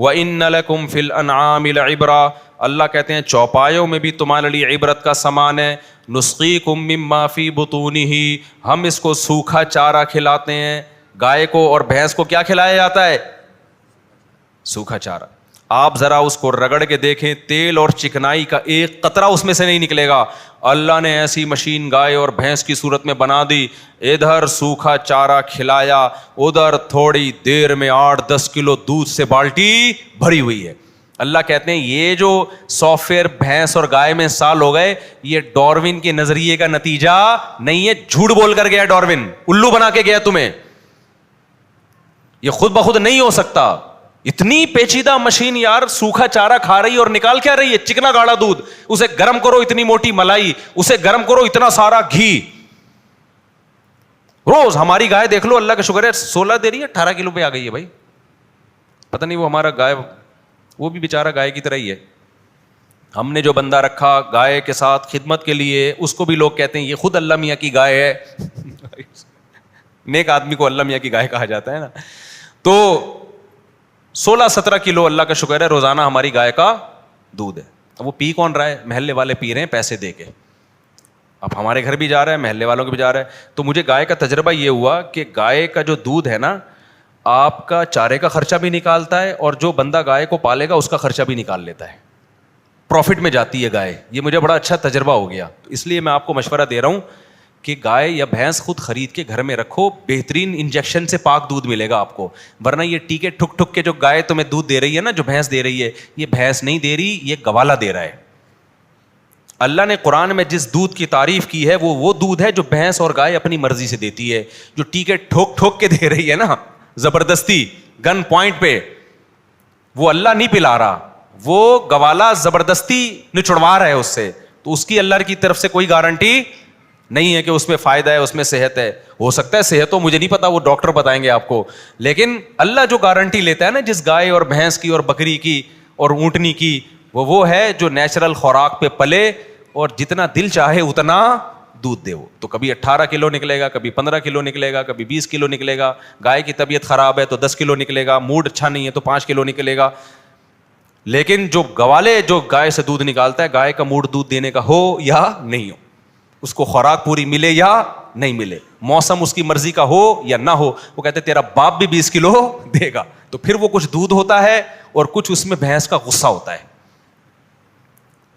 وَإِنَّ لَكُمْ فِي الْأَنْعَامِ لَعِبْرَةً, اللہ کہتے ہیں چوپایوں میں بھی تمہارے لیے عبرت کا سامان ہے. نُسْقِيكُم مِّمَّا فِي بُطُونِهِ, ہم اس کو سوکھا چارہ کھلاتے ہیں. گائے کو اور بھینس کو کیا کھلایا جاتا ہے؟ سوکھا چارہ. آپ ذرا اس کو رگڑ کے دیکھیں, تیل اور چکنائی کا ایک قطرہ اس میں سے نہیں نکلے گا. اللہ نے ایسی مشین گائے اور بھینس کی صورت میں بنا دی, ادھر سوکھا چارہ کھلایا, ادھر تھوڑی دیر میں 8-10 کلو دودھ سے بالٹی بھری ہوئی ہے. اللہ کہتے ہیں یہ جو سافٹ ویئر بھینس اور گائے میں انسٹال ہو گئے, یہ ڈاروین کے نظریے کا نتیجہ نہیں ہے, جھوٹ بول کر گیا ڈاروین, الو بنا کے گیا تمہیں. یہ خود بخود نہیں ہو سکتا. اتنی پیچیدہ مشین یار, سوکھا چارہ کھا رہی اور نکال کیا رہی ہے؟ چکنا گاڑھا دودھ. اسے گرم کرو اتنی موٹی ملائی, اسے گرم کرو اتنا سارا گھی. روز ہماری گائے دیکھ لو, اللہ کا شکر ہے 16 دے رہی ہے, 18 کلو پہ آ گئی ہے بھائی. پتہ نہیں وہ ہمارا گائے, وہ بھی بیچارہ گائے کی طرح ہی ہے. ہم نے جو بندہ رکھا گائے کے ساتھ خدمت کے لیے, اس کو بھی لوگ کہتے ہیں یہ خود اللہ میاں کی گائے ہے. نیک آدمی کو اللہ میاں کی گائے کہا جاتا ہے نا. تو 16-17 کلو اللہ کا شکر ہے روزانہ ہماری گائے کا دودھ ہے. اب وہ پی کون رہا ہے؟ محلے والے پی رہے ہیں پیسے دے کے. اب ہمارے گھر بھی جا رہا ہے, محلے والوں کے بھی جا رہا ہے. تو مجھے گائے کا تجربہ یہ ہوا کہ گائے کا جو دودھ ہے نا, آپ کا چارے کا خرچہ بھی نکالتا ہے, اور جو بندہ گائے کو پالے گا اس کا خرچہ بھی نکال لیتا ہے. پروفٹ میں جاتی ہے گائے. یہ مجھے بڑا اچھا تجربہ ہو گیا. اس لیے میں آپ کو مشورہ دے رہا ہوں کہ گائے یا بھینس خود خرید کے گھر میں رکھو, بہترین انجیکشن سے پاک دودھ ملے گا آپ کو. ورنہ یہ ٹیکے ٹھک ٹھک کے جو گائے تمہیں دودھ دے رہی ہے نا, جو بھینس دے رہی ہے, یہ بھینس نہیں دے رہی, یہ گوالا دے رہا ہے. اللہ نے قرآن میں جس دودھ کی تعریف کی ہے وہ دودھ ہے جو بھینس اور گائے اپنی مرضی سے دیتی ہے. جو ٹیکے ٹھوک ٹھوک کے دے رہی ہے نا زبردستی گن پوائنٹ پہ, وہ اللہ نہیں پلا رہا, وہ گوالا زبردستی نچڑوا رہا ہے اس سے. تو اس کی اللہ کی طرف سے کوئی گارنٹی نہیں ہے کہ اس میں فائدہ ہے, اس میں صحت ہے. ہو سکتا ہے صحت ہو, مجھے نہیں پتا, وہ ڈاکٹر بتائیں گے آپ کو. لیکن اللہ جو گارنٹی لیتا ہے نا جس گائے اور بھینس کی اور بکری کی اور اونٹنی کی, وہ ہے جو نیچرل خوراک پہ پلے اور جتنا دل چاہے اتنا دودھ دے. وہ تو کبھی 18 کلو نکلے گا, کبھی 15 کلو نکلے گا, کبھی 20 کلو نکلے گا. گائے کی طبیعت خراب ہے تو 10 کلو نکلے گا, موڈ اچھا نہیں ہے تو 5 کلو نکلے گا. لیکن جو گوالے جو گائے سے دودھ نکالتا ہے, گائے کا موڈ دودھ دینے کا ہو یا نہیں ہو, اس کو خوراک پوری ملے یا نہیں ملے, موسم اس کی مرضی کا ہو یا نہ ہو, وہ کہتے تیرا باپ بھی 20 کلو دے گا. تو پھر وہ کچھ دودھ ہوتا ہے اور کچھ اس میں بھینس کا غصہ ہوتا ہے,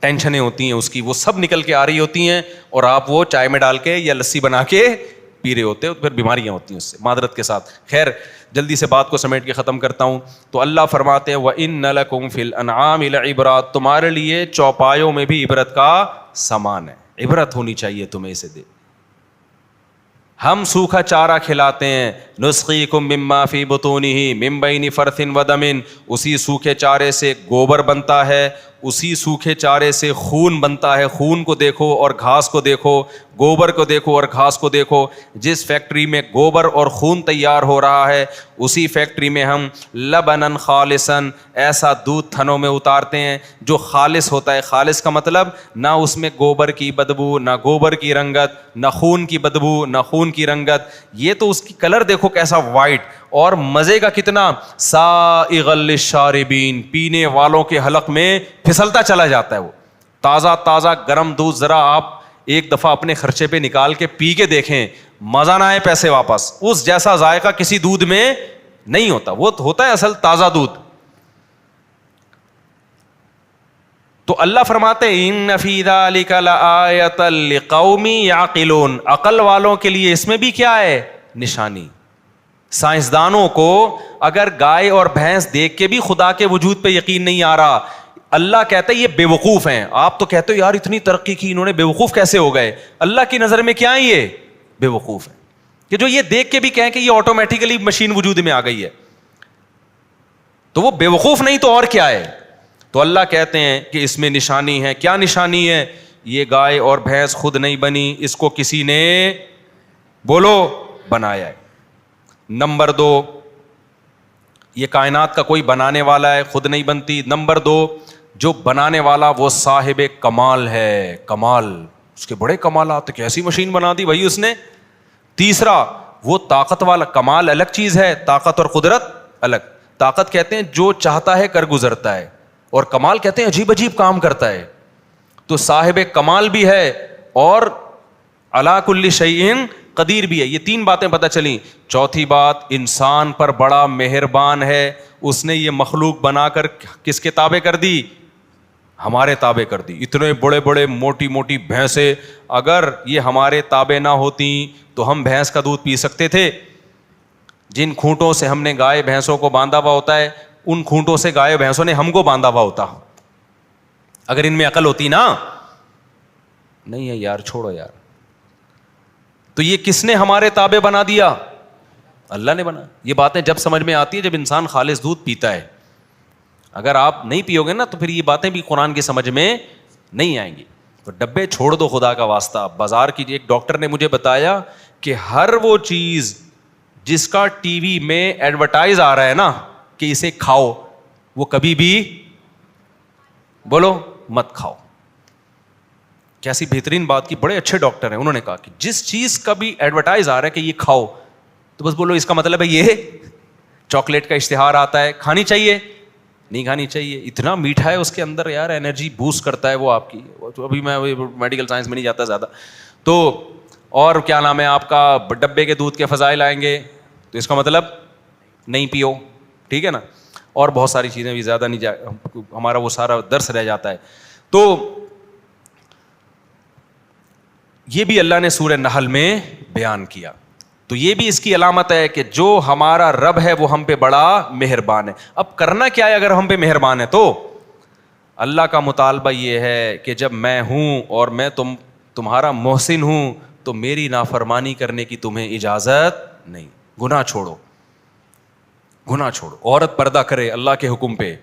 ٹینشنیں ہوتی ہیں اس کی, وہ سب نکل کے آ رہی ہوتی ہیں, اور آپ وہ چائے میں ڈال کے یا لسی بنا کے پی رہے ہوتے ہیں, پھر بیماریاں ہوتی ہیں اس سے, معذرت کے ساتھ. خیر جلدی سے بات کو سمیٹ کے ختم کرتا ہوں. تو اللہ فرماتے ہیں وَإِنَّ لَكُمْ فِي الْأَنْعَامِ لَعِبْرَةً, تمہارے لیے چوپایوں میں بھی عبرت کا سامان ہے. عبرت ہونی چاہیے تمہیں اسے دے. ہم سوکھا چارہ کھلاتے ہیں, نسقیکم مما فی بطونہ من بین فرث ودم, اسی سوکھے چارے سے گوبر بنتا ہے, اسی سوکھے چارے سے خون بنتا ہے. خون کو دیکھو اور گھاس کو دیکھو, گوبر کو دیکھو اور گھاس کو دیکھو. جس فیکٹری میں گوبر اور خون تیار ہو رہا ہے اسی فیکٹری میں ہم لبنن خالصن, ایسا دودھ تھنوں میں اتارتے ہیں جو خالص ہوتا ہے. خالص کا مطلب نہ اس میں گوبر کی بدبو, نہ گوبر کی رنگت, نہ خون کی بدبو, نہ خون کی رنگت. یہ تو اس کی کلر دیکھو کیسا وائٹ, اور مزے کا کتنا, سائغ للشاربین, پینے والوں کے حلق میں پھسلتا چلا جاتا ہے. وہ تازہ تازہ گرم دودھ ذرا آپ ایک دفعہ اپنے خرچے پہ نکال کے پی کے دیکھیں, مزہ نہ آئے پیسے واپس. اس جیسا ذائقہ کسی دودھ میں نہیں ہوتا. وہ ہوتا ہے اصل تازہ دودھ. تو اللہ فرماتے ہیں ان فی ذلک لآیۃ لقوم یعقلون, عقل والوں کے لیے اس میں بھی کیا ہے, نشانی. سائنسدانوں کو اگر گائے اور بھینس دیکھ کے بھی خدا کے وجود پہ یقین نہیں آ رہا, اللہ کہتا ہے یہ بے وقوف ہیں. آپ تو کہتے ہو یار اتنی ترقی کی انہوں نے, بے وقوف کیسے ہو گئے؟ اللہ کی نظر میں کیا ہے, یہ بے وقوف ہے. کہ جو یہ دیکھ کے بھی کہیں کہ یہ آٹومیٹیکلی مشین وجود میں آ گئی ہے, تو وہ بے وقوف نہیں تو اور کیا ہے. تو اللہ کہتے ہیں کہ اس میں نشانی ہے. کیا نشانی ہے؟ یہ گائے اور بھینس خود نہیں بنی, اس کو کسی نے بولو بنایا ہے. نمبر 2, یہ کائنات کا کوئی بنانے والا ہے, خود نہیں بنتی. نمبر 2, جو بنانے والا وہ صاحب کمال ہے. کمال, اس کے بڑے کمالات, کیسی مشین بنا دی بھائی اس نے. تیسرا, وہ طاقت والا, کمال الگ چیز ہے, طاقت اور قدرت الگ. طاقت کہتے ہیں جو چاہتا ہے کر گزرتا ہے, اور کمال کہتے ہیں عجیب عجیب کام کرتا ہے. تو صاحب کمال بھی ہے اور علی کل شیء قدیر بھی ہے. یہ تین باتیں پتہ چلیں. چوتھی بات, انسان پر بڑا مہربان ہے, اس نے یہ مخلوق بنا کر کس کے تابع کر دی؟ ہمارے تابع کر دی. اتنے بڑے بڑے موٹی موٹی بھینسیں اگر یہ ہمارے تابع نہ ہوتی تو ہم بھینس کا دودھ پی سکتے تھے؟ جن کھونٹوں سے ہم نے گائے بھینسوں کو باندھا ہوا ہوتا ہے, ان کھونٹوں سے گائے بھینسوں نے ہم کو باندھا ہوا ہوتا. اگر ان میں عقل ہوتی نا. نہیں ہے یار, چھوڑو یار. تو یہ کس نے ہمارے تابع بنا دیا؟ اللہ نے بنا. یہ باتیں جب سمجھ میں آتی ہے جب انسان خالص دودھ پیتا ہے. اگر آپ نہیں پیو گے نا تو پھر یہ باتیں بھی قرآن کی سمجھ میں نہیں آئیں گی. تو ڈبے چھوڑ دو خدا کا واسطہ. بازار کی ایک ڈاکٹر نے مجھے بتایا کہ ہر وہ چیز جس کا ٹی وی میں ایڈورٹائز آ رہا ہے نا کہ اسے کھاؤ, وہ کبھی بھی بولو مت کھاؤ. کیسی بہترین بات کی, بڑے اچھے ڈاکٹر ہیں. انہوں نے کہا کہ جس چیز کا بھی ایڈورٹائز آ رہا ہے کہ یہ کھاؤ, تو بس بولو اس کا مطلب ہے یہ چاکلیٹ کا اشتہار آتا ہے, کھانی چاہیے نہیں کھانی چاہیے, اتنا میٹھا ہے اس کے اندر یار, انرجی بوسٹ کرتا ہے وہ آپ کی. ابھی میں میڈیکل سائنس میں نہیں جاتا زیادہ. تو اور کیا نام ہے آپ کا, ڈبے کے دودھ کے فضائل آئیں گے, تو اس کا مطلب نہیں پیو, ٹھیک ہے نا. اور بہت ساری چیزیں بھی, زیادہ نہیں ہمارا وہ سارا درس رہ جاتا ہے. تو یہ بھی اللہ نے سورہ نحل میں بیان کیا. تو یہ بھی اس کی علامت ہے کہ جو ہمارا رب ہے وہ ہم پہ بڑا مہربان ہے. اب کرنا کیا ہے اگر ہم پہ مہربان ہے؟ تو اللہ کا مطالبہ یہ ہے کہ جب میں ہوں اور میں تمہارا محسن ہوں تو میری نافرمانی کرنے کی تمہیں اجازت نہیں. گناہ چھوڑو, گناہ چھوڑو. عورت پردہ کرے اللہ کے حکم پہ,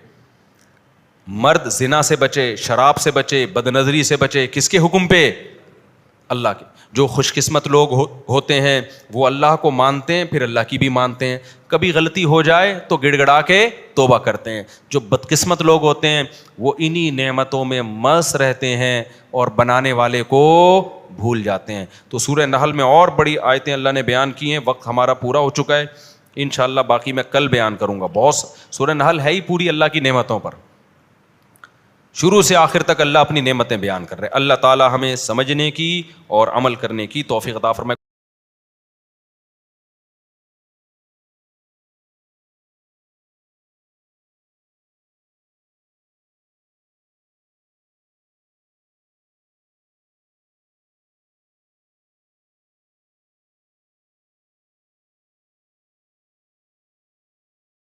مرد زنا سے بچے, شراب سے بچے, بد نظری سے بچے, کس کے حکم پہ؟ اللہ کے. جو خوش قسمت لوگ ہوتے ہیں وہ اللہ کو مانتے ہیں, پھر اللہ کی بھی مانتے ہیں. کبھی غلطی ہو جائے تو گڑ گڑا کے توبہ کرتے ہیں. جو بدقسمت لوگ ہوتے ہیں وہ انہی نعمتوں میں مست رہتے ہیں اور بنانے والے کو بھول جاتے ہیں. تو سورہ نحل میں اور بڑی آیتیں اللہ نے بیان کی ہیں. وقت ہمارا پورا ہو چکا ہے, انشاءاللہ باقی میں کل بیان کروں گا. بہت سورہ نحل ہے ہی پوری اللہ کی نعمتوں پر, شروع سے آخر تک اللہ اپنی نعمتیں بیان کر رہے ہیں. اللہ تعالی ہمیں سمجھنے کی اور عمل کرنے کی توفیق عطا فرمائے.